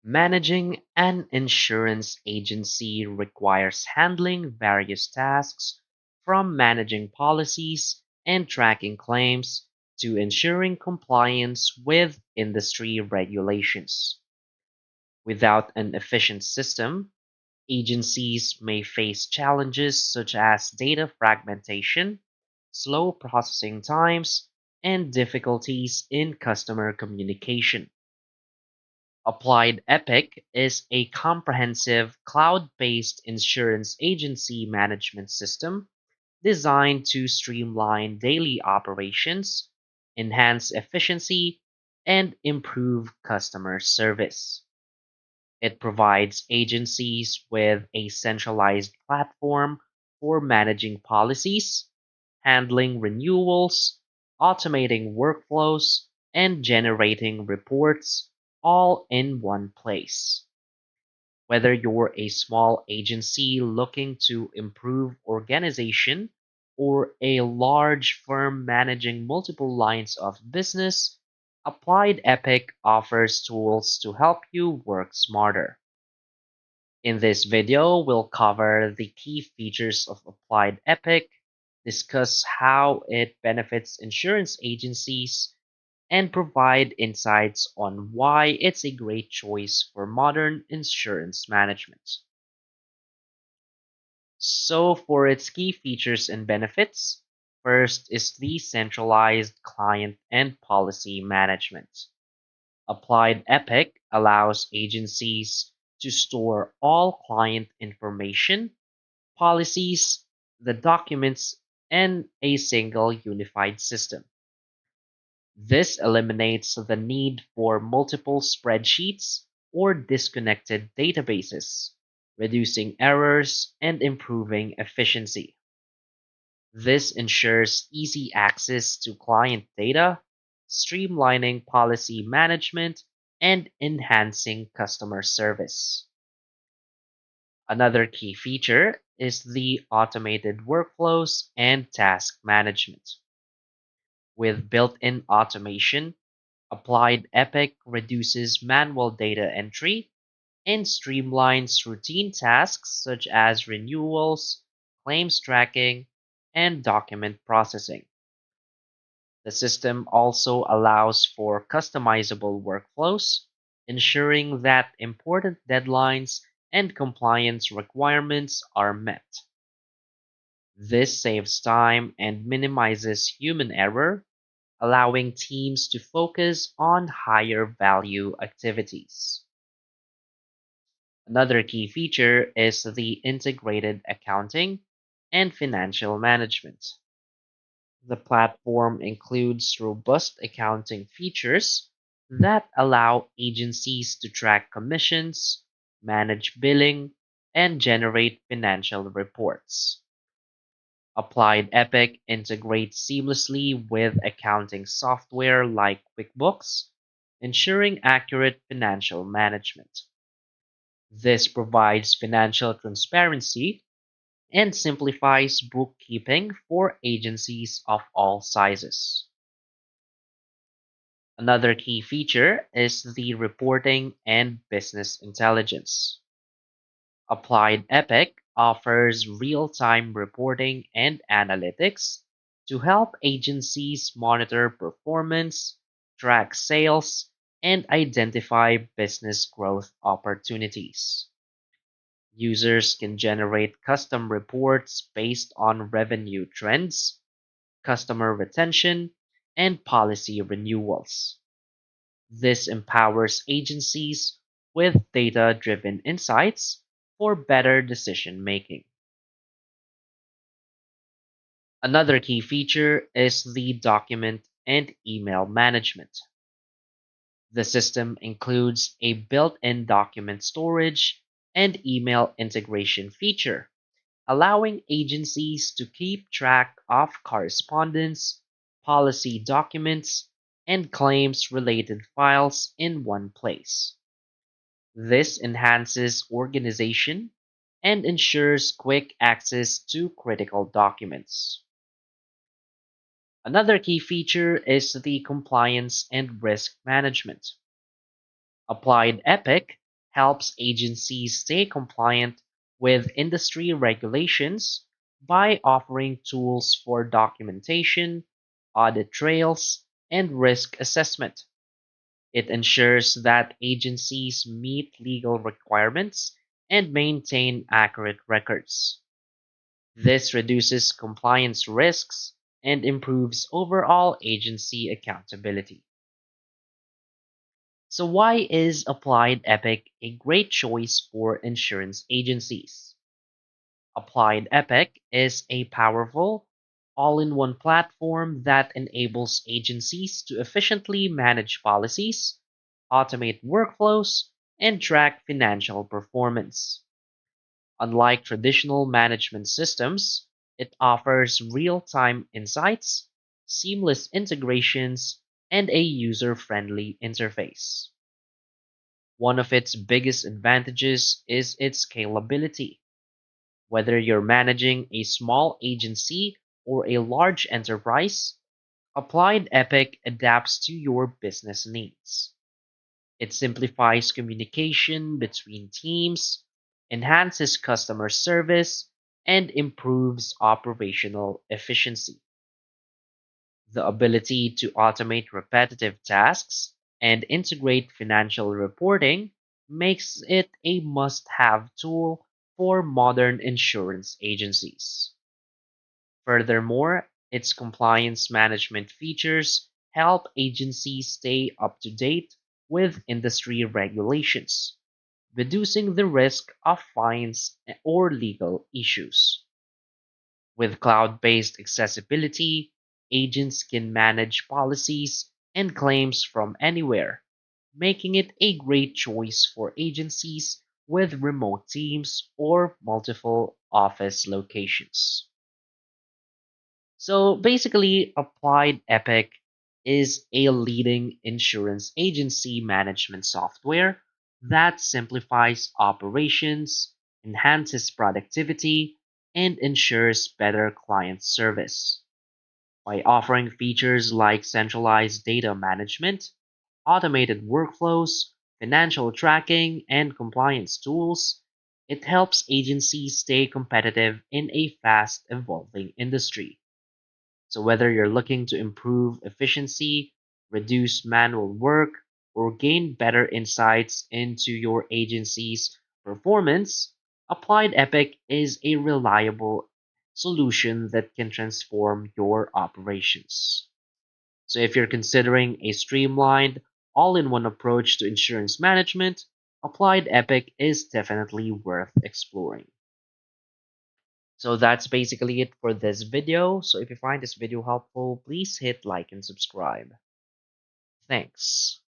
Managing an insurance agency requires handling various tasks, from managing policies and tracking claims to ensuring compliance with industry regulations. Without an efficient system, agencies may face challenges such as data fragmentation, slow processing times, and difficulties in customer communication. Applied Epic is a comprehensive cloud-based insurance agency management system designed to streamline daily operations, enhance efficiency, and improve customer service. It provides agencies with a centralized platform for managing policies, handling renewals, automating workflows, and generating reports all in one place. Whether you're a small agency looking to improve organization or a large firm managing multiple lines of business, Applied Epic offers tools to help you work smarter. In this video, we'll cover the key features of Applied Epic, discuss how it benefits insurance agencies, and provide insights on why it's a great choice for modern insurance management. So, for its key features and benefits, first is the centralized client and policy management. Applied Epic allows agencies to store all client information, policies, the documents, in a single unified system. This eliminates the need for multiple spreadsheets or disconnected databases, reducing errors and improving efficiency. This ensures easy access to client data, streamlining policy management, and enhancing customer service. Another key feature is the automated workflows and task management. With built-in automation, Applied Epic reduces manual data entry and streamlines routine tasks such as renewals, claims tracking, and document processing. The system also allows for customizable workflows, ensuring that important deadlines and compliance requirements are met. This saves time and minimizes human error, allowing teams to focus on higher value activities. Another key feature is the integrated accounting and financial management. The platform includes robust accounting features that allow agencies to track commissions, manage billing, and generate financial reports. Applied Epic integrates seamlessly with accounting software like QuickBooks, ensuring accurate financial management. This provides financial transparency and simplifies bookkeeping for agencies of all sizes. Another key feature is the reporting and business intelligence. Applied Epic offers real-time reporting and analytics to help agencies monitor performance, track sales, and identify business growth opportunities. Users can generate custom reports based on revenue trends, customer retention, and policy renewals. This empowers agencies with data-driven insights for better decision-making. Another key feature is the document and email management. The system includes a built-in document storage and email integration feature, allowing agencies to keep track of correspondence, policy documents, and claims related files in one place. This enhances organization and ensures quick access to critical documents. Another key feature is the compliance and risk management. Applied Epic helps agencies stay compliant with industry regulations by offering tools for documentation, audit trails, and risk assessment. It ensures that agencies meet legal requirements and maintain accurate records. This reduces compliance risks and improves overall agency accountability. So, why is Applied Epic a great choice for insurance agencies? Applied Epic is a powerful, all in one platform that enables agencies to efficiently manage policies, automate workflows, and track financial performance. Unlike traditional management systems, it offers real time insights, seamless integrations, and a user friendly interface. One of its biggest advantages is its scalability. Whether you're managing a small agency or a large enterprise, Applied Epic adapts to your business needs. It simplifies communication between teams, enhances customer service, and improves operational efficiency. The ability to automate repetitive tasks and integrate financial reporting makes it a must have tool for modern insurance agencies. Furthermore, its compliance management features help agencies stay up to date with industry regulations, reducing the risk of fines or legal issues. With cloud based accessibility, agents can manage policies and claims from anywhere, making it a great choice for agencies with remote teams or multiple office locations. So basically, Applied Epic is a leading insurance agency management software that simplifies operations, enhances productivity, and ensures better client service. By offering features like centralized data management, automated workflows, financial tracking, and compliance tools, it helps agencies stay competitive in a fast evolving industry. So, whether you're looking to improve efficiency, reduce manual work, or gain better insights into your agency's performance, Applied Epic is a reliable solution that can transform your operations. So, if you're considering a streamlined, all in one approach to insurance management, Applied Epic is definitely worth exploring. So that's basically it for this video. So if you find this video helpful, please hit like and subscribe. Thanks.